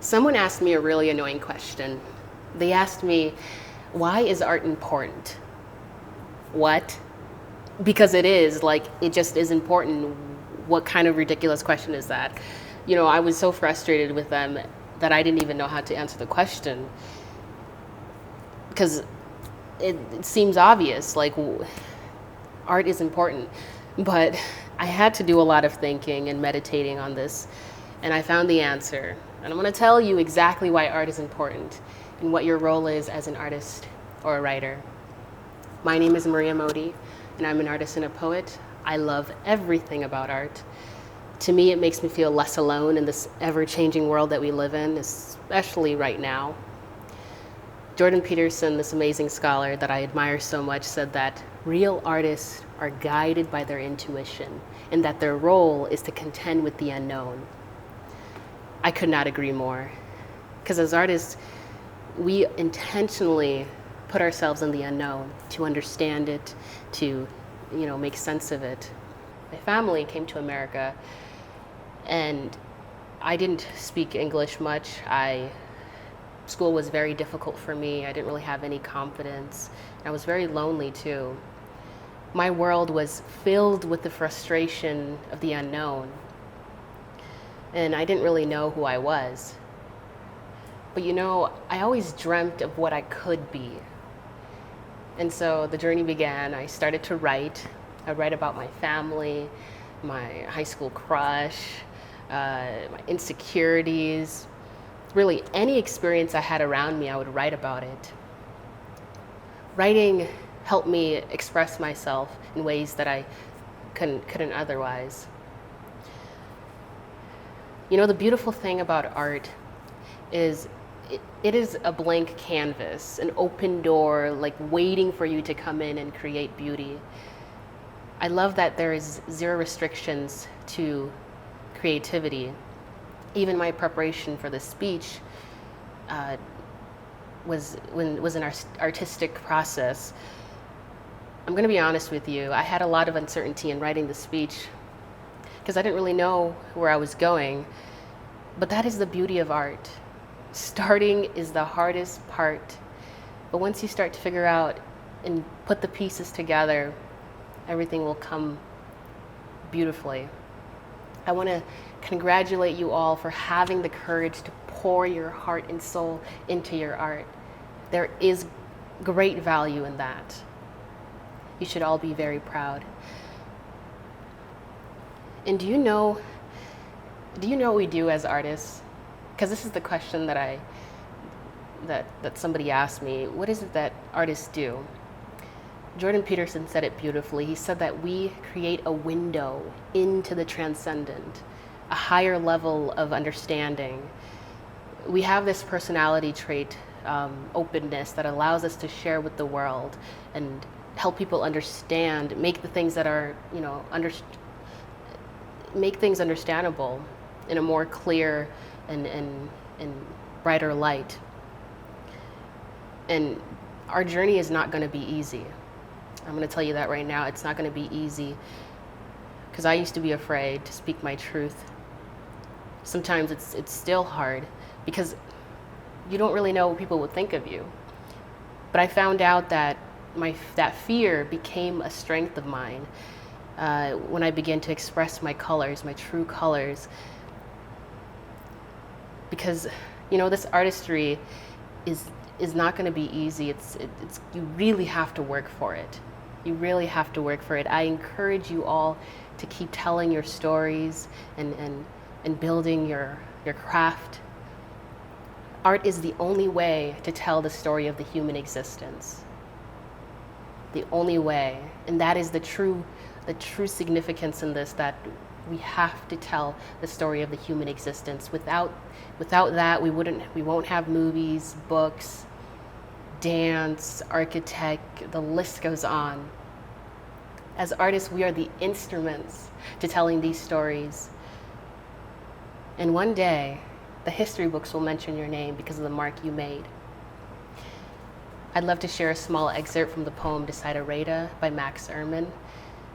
Someone asked me a really annoying question. They asked me, why is art important? What? Because it is, like, it just is important. What kind of ridiculous question is that? I was so frustrated with them that I didn't even know how to answer the question. Because it seems obvious, like, art is important. But I had to do a lot of thinking and meditating on this, and I found the answer. And I'm going to tell you exactly why art is important and what your role is as an artist or a writer. My name is Maria Modi, and I'm an artist and a poet. I love everything about art. To me, it makes me feel less alone in this ever-changing world that we live in, especially right now. Jordan Peterson, this amazing scholar that I admire so much, said that real artists are guided by their intuition and that their role is to contend with the unknown. I could not agree more. Because as artists, we intentionally put ourselves in the unknown to understand it, to make sense of it. My family came to America, and I didn't speak English much. School was very difficult for me. I didn't really have any confidence. I was very lonely too. My world was filled with the frustration of the unknown, and I didn't really know who I was. But I always dreamt of what I could be. And so the journey began. I started to write. I write about my family, my high school crush, my insecurities. Really, any experience I had around me, I would write about it. Writing helped me express myself in ways that I couldn't otherwise. The beautiful thing about art is it is a blank canvas, an open door, like waiting for you to come in and create beauty. I love that there is zero restrictions to creativity. Even my preparation for this speech was an artistic process. I'm going to be honest with you. I had a lot of uncertainty in writing the speech because I didn't really know where I was going. But that is the beauty of art. Starting is the hardest part. But once you start to figure out and put the pieces together, everything will come beautifully. I want to congratulate you all for having the courage to pour your heart and soul into your art. There is great value in that. You should all be very proud. And do you know what we do as artists? Because this is the question that somebody asked me. What is it that artists do? Jordan Peterson said it beautifully. He said that we create a window into the transcendent, a higher level of understanding. We have this personality trait, openness, that allows us to share with the world and help people understand, make the things that are, make things understandable in a more clear and brighter light. And our journey is not going to be easy. I'm going to tell you that right now. It's not going to be easy because I used to be afraid to speak my truth. Sometimes it's still hard because you don't really know what people would think of you. But I found out that that fear became a strength of mine when I began to express my colors, my true colors. Because this artistry is not going to be easy. It's you really have to work for it. You really have to work for it. I encourage you all to keep telling your stories and building your craft. Art is the only way to tell the story of the human existence. The only way. And that is the true significance in this, that we have to tell the story of the human existence. Without that, we won't have movies, books, dance, architect, the list goes on. As artists, we are the instruments to telling these stories. And one day, the history books will mention your name because of the mark you made. I'd love to share a small excerpt from the poem Desiderata by Max Ehrmann.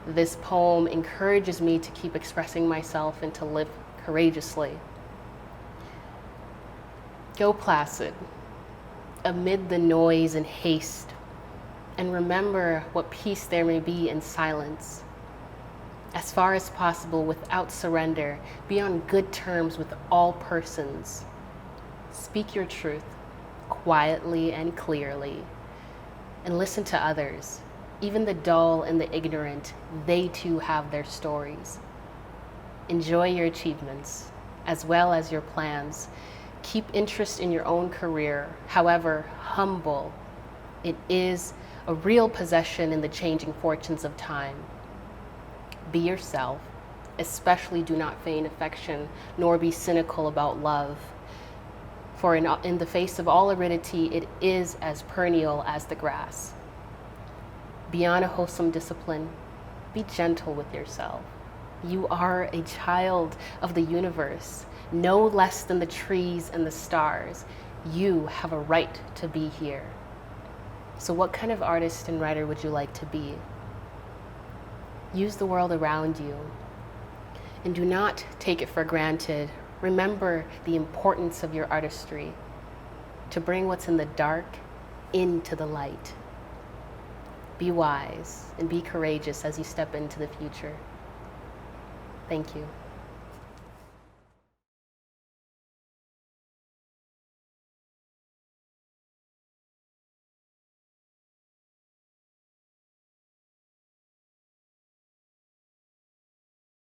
This poem encourages me to keep expressing myself and to live courageously. Go placid, amid the noise and haste, and remember what peace there may be in silence. As far as possible, without surrender, be on good terms with all persons. Speak your truth quietly and clearly, and listen to others. Even the dull and the ignorant, they too have their stories. Enjoy your achievements as well as your plans. Keep interest in your own career, however humble. It is a real possession in the changing fortunes of time. Be yourself, especially do not feign affection, nor be cynical about love. For in the face of all aridity, it is as perennial as the grass. Beyond a wholesome discipline, be gentle with yourself. You are a child of the universe, no less than the trees and the stars. You have a right to be here. So what kind of artist and writer would you like to be? Use the world around you, and do not take it for granted. Remember the importance of your artistry to bring what's in the dark into the light. Be wise and be courageous as you step into the future. Thank you.